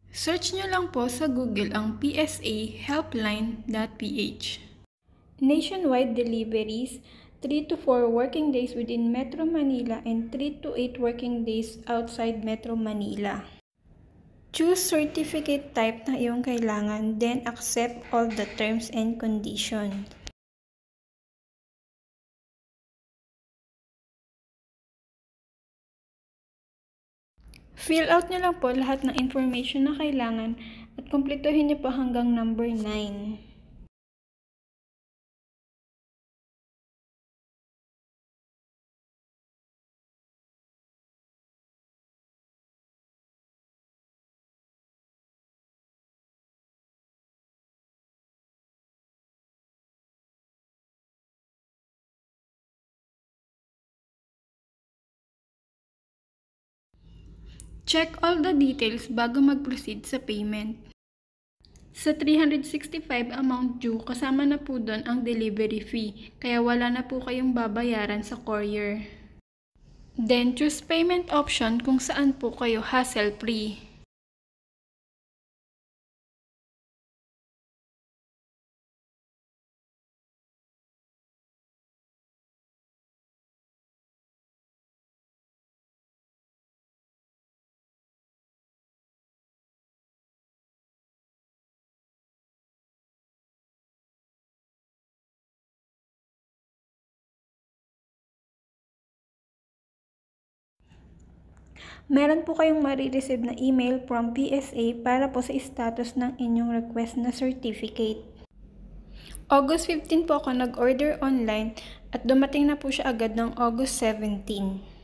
Search nyo lang po sa Google ang psahelpline.ph. Nationwide deliveries, 3 to 4 working days within Metro Manila and 3 to 8 working days outside Metro Manila. Choose certificate type na iyong kailangan, then accept all the terms and conditions. Fill out nyo lang po lahat ng information na kailangan at kumpletuhin nyo po hanggang number 9. Check all the details bago mag-proceed sa payment. Sa 365 amount due, kasama na po doon ang delivery fee, kaya wala na po kayong babayaran sa courier. Then choose payment option kung saan po kayo hassle-free. Meron po kayong marireceive na email from PSA para po sa status ng inyong request na certificate. August 15 po ako nag-order online at dumating na po siya agad ng August 17.